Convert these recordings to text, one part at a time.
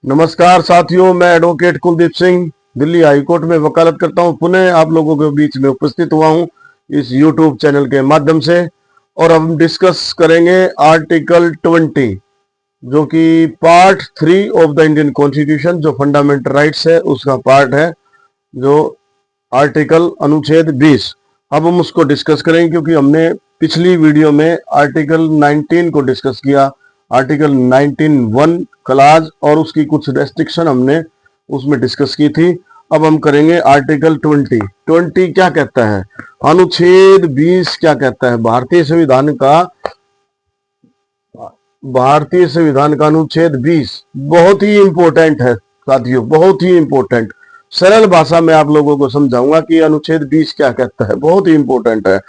नमस्कार साथियों, मैं advocate Kuldeep Singh Delhi high court में वकालत करता हूं। पुनः आप लोगों के बीच में उपस्थित हुआ हूं इस यूट्यूब चैनल के माध्यम से। और अब हम डिस्कस करेंगे आर्टिकल 20 जो कि part 3 of the Indian constitution, जो फंडामेंटल राइट्स है उसका पार्ट है, जो आर्टिकल अनुच्छेद 20। अब हम उसको डिस्कस करेंगे क्योंकि हमने पिछली वीडियो में आर्टिकल 19 को डिस्कस किया। आर्टिकल 19(1) क्लाज और उसकी कुछ रेस्ट्रिक्शन हमने उसमें डिस्कस की थी। अब हम करेंगे आर्टिकल 20। 20 क्या कहता है, अनुच्छेद 20 क्या कहता है। भारतीय संविधान का अनुच्छेद 20 बहुत ही इंपॉर्टेंट है साथियों, बहुत ही इंपॉर्टेंट। सरल भाषा में आप लोगों को समझाऊंगा कि अनुच्छेद 20 क्या कहता है, बहुत ही इंपॉर्टेंट है।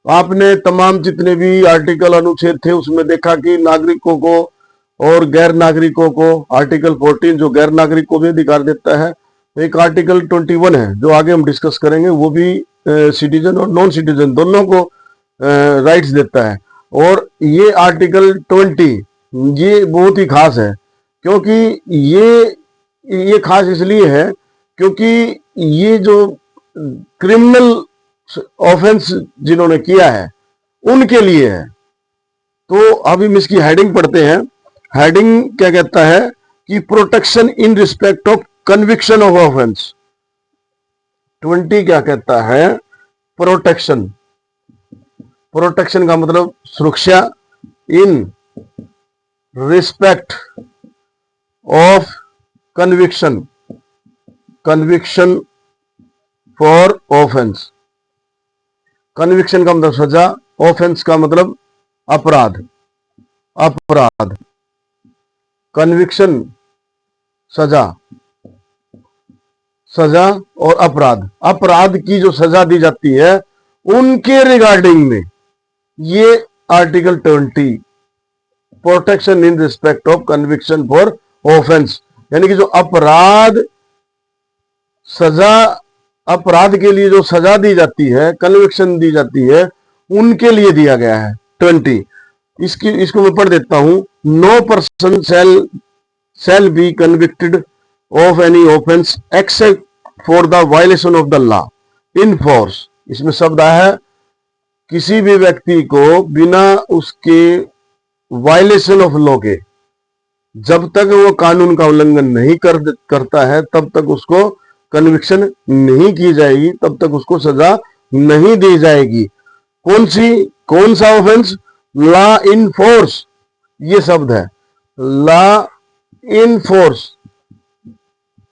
आपने तमाम जितने भी आर्टिकल अनुच्छेद थे उसमें देखा कि नागरिकों को और गैर नागरिकों को, आर्टिकल 14 जो गैर नागरिक को भी अधिकार देता है, एक आर्टिकल 21 है जो आगे हम डिस्कस करेंगे, वो भी सिटीजन और नॉन सिटीजन दोनों को राइट्स देता है। और ये आर्टिकल 20 ये बहुत ही खास है क्योंकि ये खास इसलिए है क्योंकि ये जो क्रिमिनल ऑफेंस जिन्होंने किया है उनके लिए है। तो अभी हम इसकी हेडिंग पढ़ते हैं। हेडिंग क्या कहता है कि protection in respect of conviction of offence. 20 क्या कहता है, प्रोटेक्शन। प्रोटेक्शन का मतलब सुरक्षा, in respect of conviction, conviction for offence. Conviction का मतलब सजा, ऑफेंस का मतलब अपराध। अपराध, कन्विक्शन सजा, सजा और अपराध। अपराध की जो सजा दी जाती है उनके रिगार्डिंग में ये article 20 protection in respect of conviction for offence, यानी कि जो अपराध सजा, अपराध के लिए जो सजा दी जाती है, कन्विक्शन दी जाती है, उनके लिए दिया गया है 20। इसको मैं पढ़ देता हूं। No person shall be convicted of any offense except for the violation of the law in force। इसमें शब्द आया है किसी भी व्यक्ति को बिना उसके वायलेशन ऑफ लॉ के, जब तक वो कानून का उल्लंघन नहीं करता है तब तक उसको कन्विक्शन नहीं की जाएगी, तब तक उसको सजा नहीं दी जाएगी। कौन सा ऑफेंस, लॉ इन फोर्स, ये शब्द है, लॉ इन फोर्स।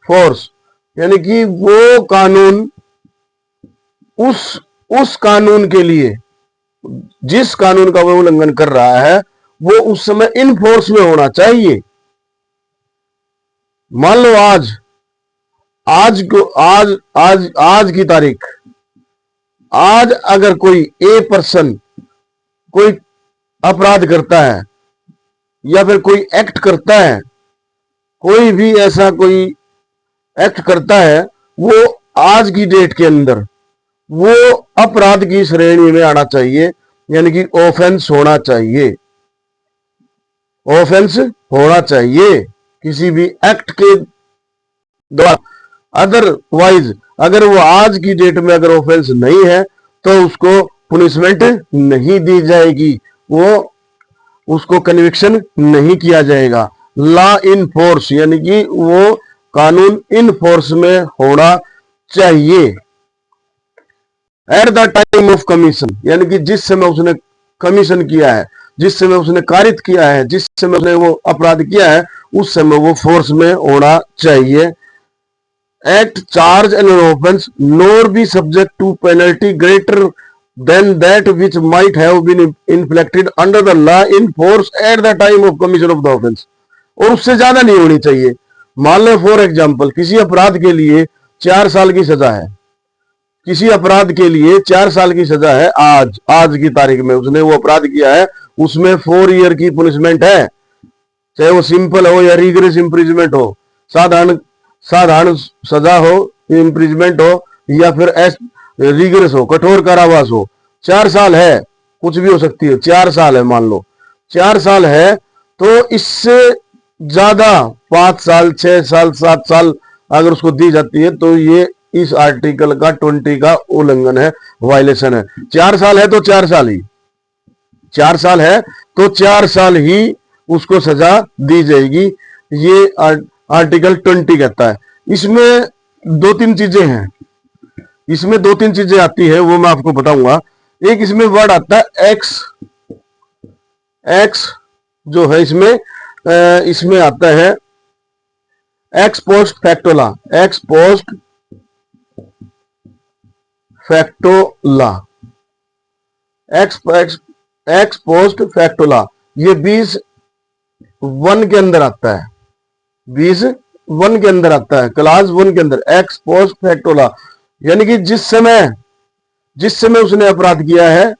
फोर्स यानी कि वो कानून, उस कानून के लिए, जिस कानून का वो उल्लंघन कर रहा है वो उस समय इन फोर्स में होना चाहिए। मान लो आज की तारीख, आज अगर कोई ए पर्सन कोई अपराध करता है या फिर कोई एक्ट करता है, कोई भी ऐसा कोई एक्ट करता है, वो आज की डेट के अंदर वो अपराध की श्रेणी में आना चाहिए, यानी कि ऑफेंस होना चाहिए। ऑफेंस होना चाहिए किसी भी एक्ट के द्वारा। अदरवाइज अगर वो आज की डेट में अगर ऑफेंस नहीं है तो उसको पुनिशमेंट नहीं दी जाएगी, वो उसको कन्विक्शन नहीं किया जाएगा। लॉ इन फोर्स यानी कि वो कानून इन फोर्स में होना चाहिए। Eight the time of commission, यानी कि जिस समय उसने कमीशन किया है, जिस समय उसने कारित किया है, जिस समय उसने वो अपराध किया है, उस समय वो फोर्स में होना चाहिए। Act charge an offence nor be subject to penalty greater than that which might have been inflicted under the law in force at the time of commission of the offence. और उससे ज्यादा नहीं होनी चाहिए। मान लो फॉर एग्जाम्पल किसी अपराध के लिए 4 साल की सजा है, किसी अपराध के लिए 4 साल की सजा है, आज की तारीख में उसने वो अपराध किया है, उसमें 4 ईयर की पुनिशमेंट है, चाहे वो सिंपल हो या रिगरस इम्प्रिजमेंट हो, साधारण सजा हो, इम्प्रिजमेंट हो या फिर रिगरस हो, कठोर कारावास हो। 4 साल है, कुछ भी हो सकती है, 4 साल है, मान लो 4 साल है, तो इससे ज्यादा 5 साल 6 साल 7 साल अगर उसको दी जाती है तो ये इस आर्टिकल का 20 का उल्लंघन है, वायलेशन है। 4 साल है तो 4 साल ही, 4 साल है तो 4 साल ही उसको सजा दी जाएगी, ये आर्टिकल 20 कहता है। इसमें 2-3 चीजें हैं, इसमें 2-3 चीजें आती है, वो मैं आपको बताऊंगा। एक इसमें वर्ड आता है एक्स, एक्स जो है इसमें आता है ex post facto law, ex post facto law, ex post facto law, ये 20(1) के अंदर आता है, 20(1) के अंदर आता है, क्लास 1 के अंदर एक्स पोस्ट फैक्टोला। यानी कि जिस समय उसने अपराध किया है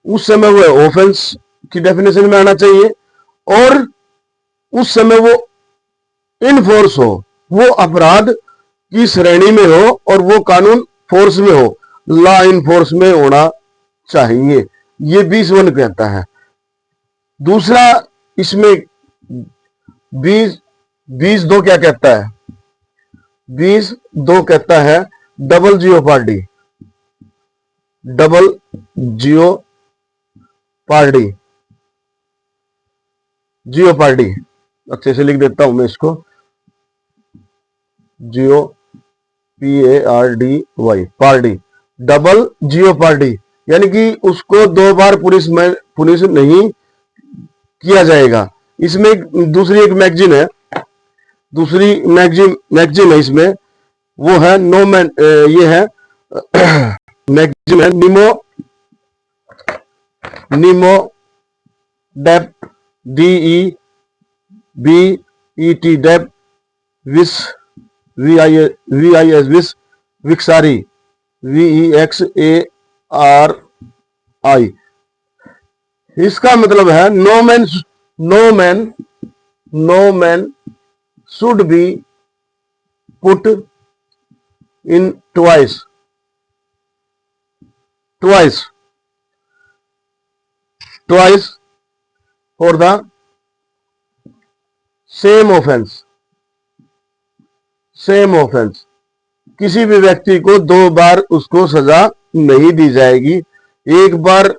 उस समय वो ऑफेंस की डेफिनेशन में आना चाहिए, और उस समय वो इनफोर्स हो, वो अपराध की श्रेणी में हो, और वो कानून फोर्स में हो, लॉ इनफोर्स में होना चाहिए, ये 20(1) कहता है। दूसरा इसमें 20(2) क्या कहता है? 20(2) कहता है double jeopardy, double jeopardy, jeopardy अच्छे से लिख देता हूं मैं इसको, जियो PARDY, पार्डी, डबल जियोपार्डी, यानी कि उसको 2 बार पुलिस नहीं किया जाएगा। इसमें दूसरी एक मैगजीन है, दूसरी मैगजीन है इसमें, वो है नो मैन, ये है मैगजीन है नीमो डेप, DEBET डेप, विस VIS विस, विक्सारी VEXARI। इसका मतलब है no man should be put in twice for the same offence. किसी भी व्यक्ति को 2 बार उसको सजा नहीं दी जाएगी, एक बार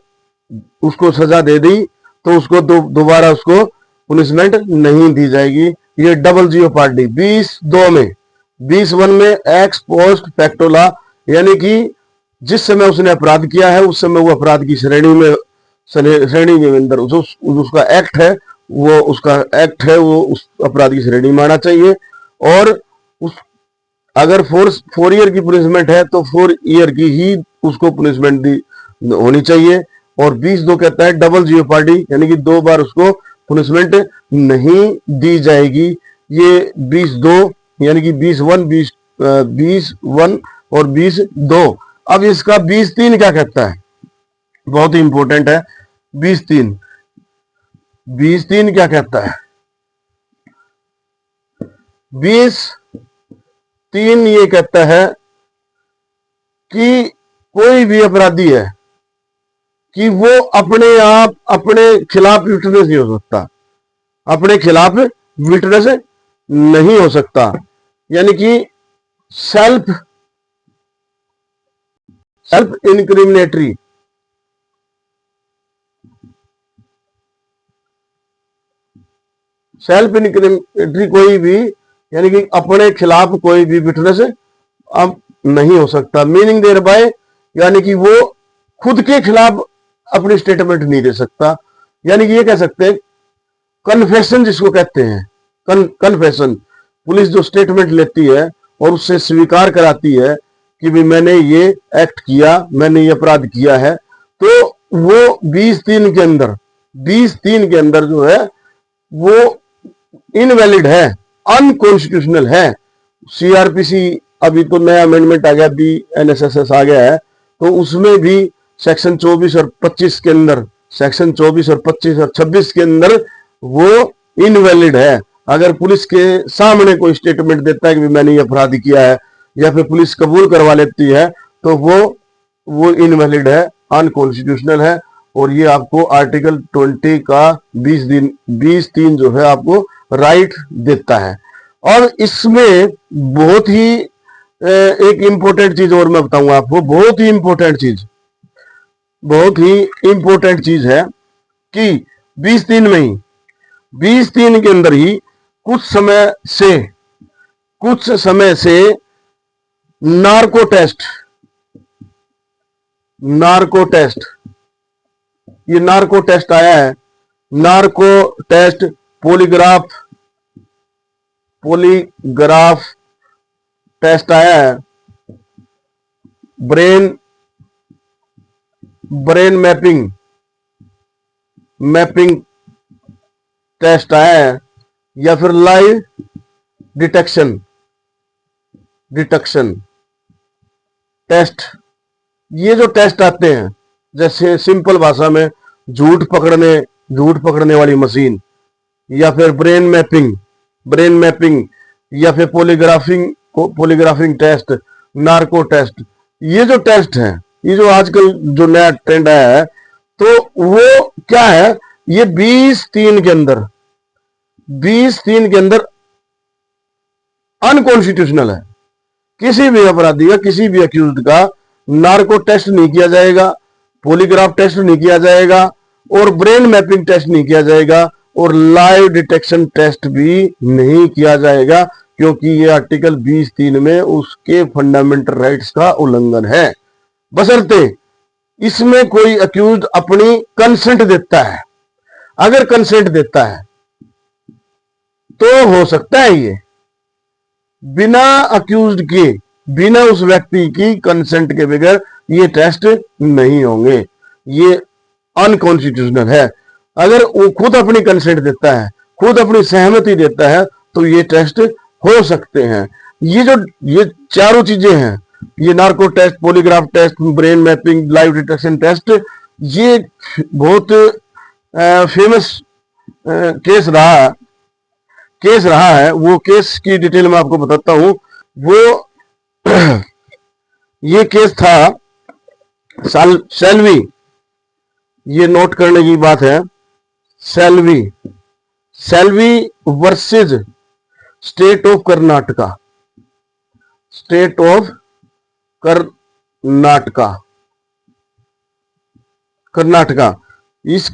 उसको सजा दे दी तो उसको दोबारा उसको पुनिशमेंट नहीं दी जाएगी। ये डबल जियोपार्डी 20(2) में, 20(1) में एक्स पोस्ट फैक्टोला, यानी कि जिस समय उसने अपराध किया है उस समय वो अपराध की श्रेणी के अंदर उसका एक्ट है, वो उस अपराध की श्रेणी में आना चाहिए। और अगर 4 ईयर की पुनिशमेंट है तो 4 ईयर की ही उसको पुनिशमेंट होनी चाहिए। और 20(2) कहता है डबल जियोपार्डी, यानी कि 2 बार उसको पुनिशमेंट नहीं दी जाएगी। ये 20(2) यानी कि 20(1) और 20(2). अब इसका 20(3) क्या कहता है? बहुत ही इंपॉर्टेंट है 20(3) क्या कहता है? 20(3) ये कहता है कि कोई भी अपराधी है कि वो अपने खिलाफ विटनेस नहीं हो सकता, अपने खिलाफ विटनेस नहीं हो सकता, यानी कि सेल्फ इनक्रिमिनेटरी, कोई भी, यानी कि अपने खिलाफ कोई भी विटनेस अब नहीं हो सकता। मीनिंग देयर बाय, यानी कि वो खुद के खिलाफ अपनी स्टेटमेंट नहीं दे सकता। यानी कि ये कह सकते हैं कन्फेशन जिसको कहते हैं, कन्फेशन, पुलिस जो स्टेटमेंट लेती है और उससे स्वीकार कराती है कि भी मैंने ये एक्ट किया, मैंने ये अपराध किया है, तो वो 20(3) के अंदर जो है वो इनवैलिड है, अनकॉन्स्टिट्यूशनल है। CRPC अभी तो नया अमेंडमेंट आ गया, BNSS आ गया है, तो उसमें भी सेक्शन 24 और 25 के अंदर, सेक्शन 24 और 25 और 26 के अंदर वो इनवैलिड है। अगर पुलिस के सामने कोई स्टेटमेंट देता है कि मैंने ये अपराध किया है, या फिर पुलिस कबूल करवा लेती है, तो वो इनवैलिड है, अनकॉन्स्टिट्यूशनल है। और ये आपको आर्टिकल 20 का 20(3) जो है आपको राइट देता है। और इसमें बहुत ही एक इंपॉर्टेंट चीज और मैं बताऊंगा आपको, बहुत ही इंपॉर्टेंट चीज है कि 20-3 में ही 20-3 के अंदर ही कुछ समय से नार्को टेस्ट आया है। नार्को टेस्ट पॉलीग्राफ टेस्ट आया है। ब्रेन मैपिंग टेस्ट आया है, या फिर लाइव डिटेक्शन टेस्ट। ये जो टेस्ट आते हैं, जैसे सिंपल भाषा में झूठ पकड़ने वाली मशीन, या फिर ब्रेन मैपिंग, या फिर पॉलीग्राफिंग टेस्ट, नार्को टेस्ट, ये जो टेस्ट है, ये जो आजकल जो नया ट्रेंड आया है, तो वो क्या है, ये 20-3 के अंदर अनकॉन्स्टिट्यूशनल है। किसी भी अपराधी का, किसी भी अक्यूज्ड का नार्को टेस्ट नहीं किया जाएगा, पॉलीग्राफ टेस्ट नहीं किया जाएगा, और ब्रेन मैपिंग टेस्ट नहीं किया जाएगा, और लाइव डिटेक्शन टेस्ट भी नहीं किया जाएगा, क्योंकि ये आर्टिकल 20-3 में उसके फंडामेंटल राइट्स का उल्लंघन है। बशर्ते इसमें कोई अक्यूज्ड अपनी कंसेंट देता है। अगर कंसेंट देता है तो हो सकता है ये बिना अक्यूज्ड के, बिना उस व्यक्ति की कंसेंट के बगैर ये टेस्ट नहीं होंगे। ये अनकॉन्स्टिट्यूशनल है। अगर वो खुद अपनी कंसेंट देता है, खुद अपनी सहमति देता है, तो ये टेस्ट हो सकते हैं। ये चारों चीजें हैं, ये narco test, polygraph test, brain mapping, live detection test, ये बहुत फेमस केस रहा है। वो केस की डिटेल में आपको बताता हूं। वो ये केस था सेल्वी, ये नोट करने की बात है, Selvi versus state of Karnataka.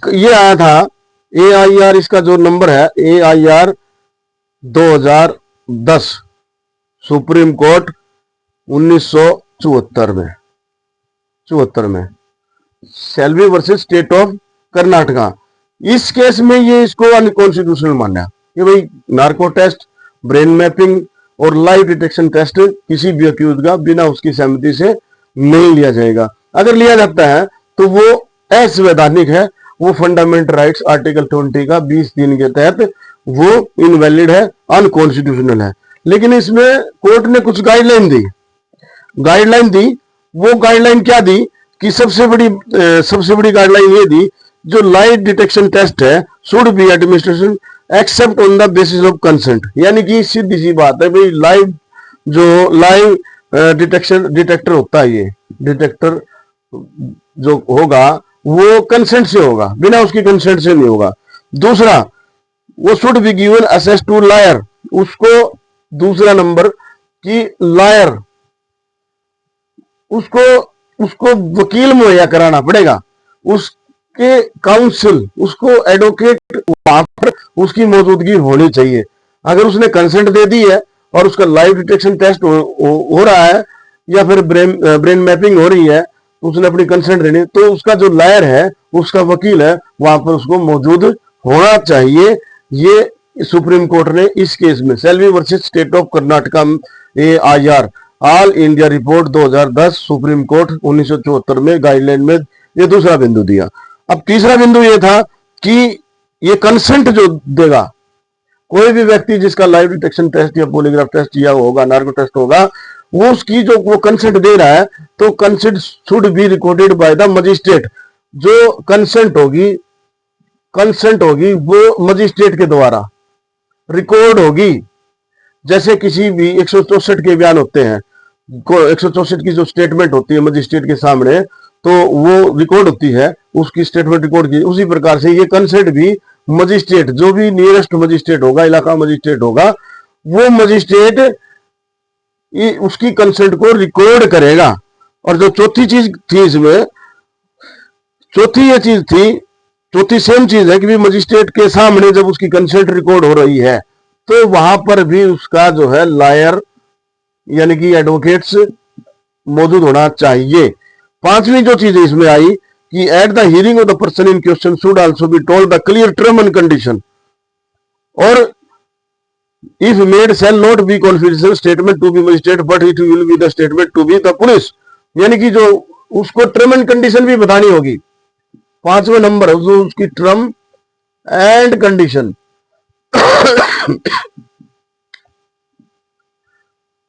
ये आया था AIR, इसका जो नंबर है AIR 2010, सुप्रीम कोर्ट 1974 में, Selvi versus state of Karnataka. इस केस में ये इसको अनकॉन्स्टिट्यूशनल माना कि भाई नार्को टेस्ट, ब्रेन मैपिंग और लाइव डिटेक्शन टेस्ट किसी भी अक्यूज का बिना उसकी सहमति से नहीं लिया जाएगा। अगर लिया जाता है तो वो असंवैधानिक है, वो फंडामेंटल राइट्स आर्टिकल 20 का 20(3) के तहत वो इनवैलिड है, अनकॉन्स्टिट्यूशनल है। लेकिन इसमें कोर्ट ने कुछ गाइडलाइन दी। वो गाइडलाइन क्या दी कि सबसे बड़ी गाइडलाइन ये दी, जो लाइव डिटेक्शन टेस्ट है should be administration except on the basis of consent. यानी कि सीधी सी बात है भाई, लाइव डिटेक्टर होता है, ये डिटेक्टर जो होगा वो कंसेंट से होगा, बिना उसकी कंसेंट से नहीं होगा। दूसरा, वो should be given access to lawyer, उसको दूसरा नंबर कि लायर, उसको वकील मुहैया कराना पड़ेगा, उसके काउंसिल, उसको एडवोकेट वहां पर उसकी मौजूदगी होनी चाहिए। अगर उसने कंसेंट दे दी है और उसका लाइव डिटेक्शन टेस्ट हो रहा है या फिर ब्रेन मैपिंग हो रही है, उसने अपनी कंसेंट देनी, तो उसका जो लायर है, उसका वकील है, वहां पर उसको मौजूद होना चाहिए। ये सुप्रीम कोर्ट ने इस केस में Selvi versus state of Karnataka AIR all India report 2010 supreme court 1974 में गाइडलाइन में ये दूसरा बिंदु दिया। अब तीसरा बिंदु ये था कि ये कंसेंट जो देगा, कोई भी व्यक्ति जिसका लाइव डिटेक्शन टेस्ट या पॉलीग्राफ टेस्ट या होगा, नार्को टेस्ट होगा, वो उसकी जो वो कंसेंट दे रहा है, तो consent should be recorded by the magistrate. जो कंसेंट होगी वो मजिस्ट्रेट के द्वारा रिकॉर्ड होगी। जैसे किसी भी 164 के बयान होते हैं, 164 की जो स्टेटमेंट होती है मजिस्ट्रेट के सामने, तो वो रिकॉर्ड होती है, उसकी स्टेटमेंट रिकॉर्ड की। उसी प्रकार से ये कंसेंट भी मजिस्ट्रेट, जो भी नियरेस्ट मजिस्ट्रेट होगा, इलाका मजिस्ट्रेट होगा, वो मजिस्ट्रेट उसकी कंसेंट को रिकॉर्ड करेगा। और जो चौथी चीज थी इसमें, चौथी ये चीज थी, चौथी सेम चीज है कि भी मजिस्ट्रेट के सामने जब उसकी कंसेंट रिकॉर्ड हो रही है तो वहां पर भी उसका जो है लॉयर यानी कि एडवोकेट्स मौजूद होना चाहिए। पांचवी जो चीज इसमें आई कि at the hearing of the person in question should also be told the clear term and condition, और if made shall not be confidential statement to be magistrate but it will be the statement to be the police, यानी कि जो उसको term and condition भी बतानी होगी। पांचवें number है जो उसकी टर्म एंड कंडीशन।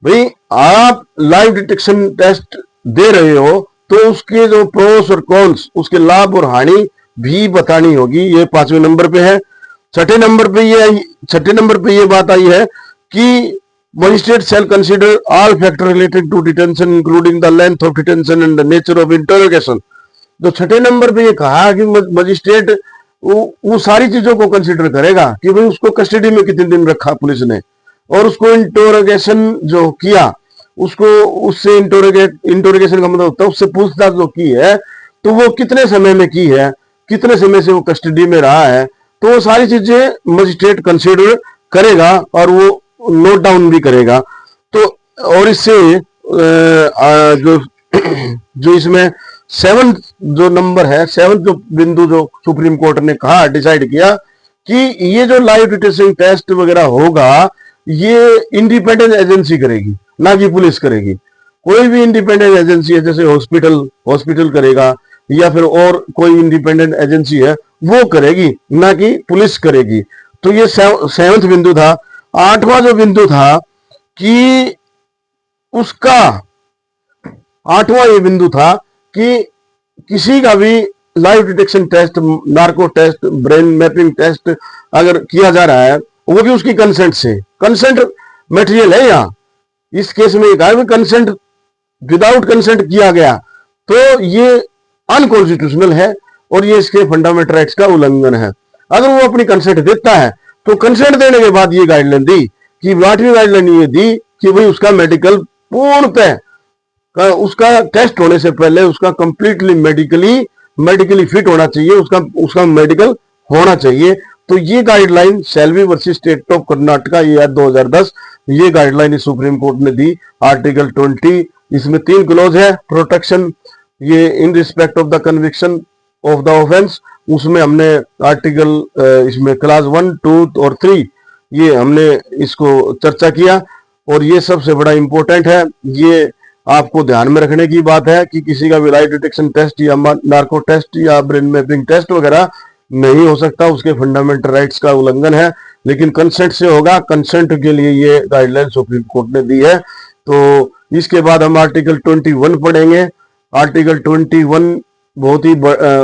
भाई आप लाइव डिटेक्शन टेस्ट दे रहे हो तो उसके जो प्रोस और कॉन्स, उसके लाभ और हानि भी बतानी होगी। ये पांचवें नंबर पे है। छठे नंबर पे ये बात आई है कि magistrate shall consider all factor related to detention including the length of detention and the nature of interrogation. जो छठे नंबर पे ये कहा कि मजिस्ट्रेट वो सारी चीजों को कंसीडर करेगा कि भाई उसको कस्टडी में कितने दिन रखा पुलिस ने, और उसको इंटरोगेशन जो किया, उसको उससे इंटरोगेशन का मतलब होता है उससे पूछताछ जो की है तो वो कितने समय में की है, कितने समय से वो कस्टडी में रहा है, तो वो सारी चीजें मजिस्ट्रेट कंसीडर करेगा और वो नोट डाउन भी करेगा। तो और इससे जो इसमें सेवन जो नंबर है, सेवन जो बिंदु जो सुप्रीम कोर्ट ने कहा, डिसाइड किया कि ये जो लाइव डिटेक्शन टेस्ट वगैरह होगा ये इंडिपेंडेंट एजेंसी करेगी, ना कि पुलिस करेगी। कोई भी इंडिपेंडेंट एजेंसी है, जैसे हॉस्पिटल करेगा या फिर और कोई इंडिपेंडेंट एजेंसी है वो करेगी, ना कि पुलिस करेगी। तो ये सेवंथ बिंदु था। आठवां जो बिंदु था कि उसका आठवां ये बिंदु था कि किसी का भी live detection test, narco test, brain mapping test अगर किया जा रहा है वो भी उसकी कंसेंट से, कंसेंट मटेरियल है यहाँ इस केस में कहा कंसेंट, विदाउट कंसेंट किया गया तो ये अनकॉन्स्टिट्यूशनल है और ये इसके फंडामेंटल राइट्स का उल्लंघन है। अगर वो अपनी कंसेंट देता है तो कंसेंट देने के बाद ये गाइडलाइन दी कि 8वीं गाइडलाइन ये दी कि भाई उसका मेडिकल पूर्णतः उसका टेस्ट होने से पहले उसका कंप्लीटली मेडिकली फिट होना चाहिए, उसका मेडिकल होना चाहिए। तो ये guideline Selvi versus state of Karnataka ये 2010 ये गाइडलाइन सुप्रीम कोर्ट ने दी। आर्टिकल 20 इसमें 3 क्लॉज है प्रोटेक्शन, ये in respect of the conviction of the offence, उसमें हमने आर्टिकल इसमें क्लास 1, 2 और 3 ये हमने इसको चर्चा किया। और ये सबसे बड़ा इंपॉर्टेंट है, ये आपको ध्यान में रखने की बात है कि किसी का भी लाइव डिटेक्शन टेस्ट या नार्को टेस्ट या ब्रेन मैपिंग टेस्ट वगैरह नहीं हो सकता, उसके फंडामेंटल राइट्स का उल्लंघन है, लेकिन कंसेंट से होगा। कंसेंट के लिए ये गाइडलाइन सुप्रीम कोर्ट ने दी है। तो इसके बाद हम आर्टिकल 21 पढ़ेंगे। आर्टिकल 21 बहुत ही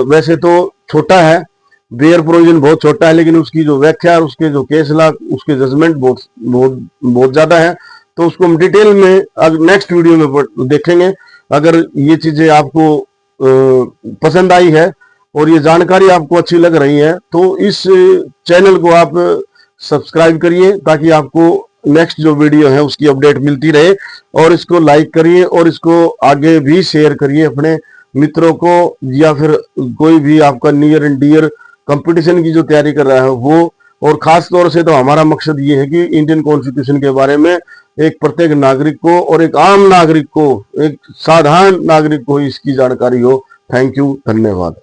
वैसे तो छोटा है, बेयर प्रोविजन बहुत छोटा है, लेकिन उसकी जो व्याख्या, उसके जो केस लॉ, उसके जजमेंट बहुत ज्यादा है। तो उसको हम डिटेल में नेक्स्ट वीडियो में देखेंगे। अगर ये चीजें आपको पसंद आई है और ये जानकारी आपको अच्छी लग रही है तो इस चैनल को आप सब्सक्राइब करिए ताकि आपको नेक्स्ट जो वीडियो है उसकी अपडेट मिलती रहे। और इसको लाइक करिए और इसको आगे भी शेयर करिए अपने मित्रों को, या फिर कोई भी आपका नियर एंड डियर कंपटीशन की जो तैयारी कर रहा है वो। और खास तौर से तो हमारा मकसद ये है कि इंडियन कॉन्स्टिट्यूशन के बारे में एक प्रत्येक नागरिक को और एक आम नागरिक को, एक साधारण नागरिक को इसकी जानकारी हो। थैंक यू, धन्यवाद।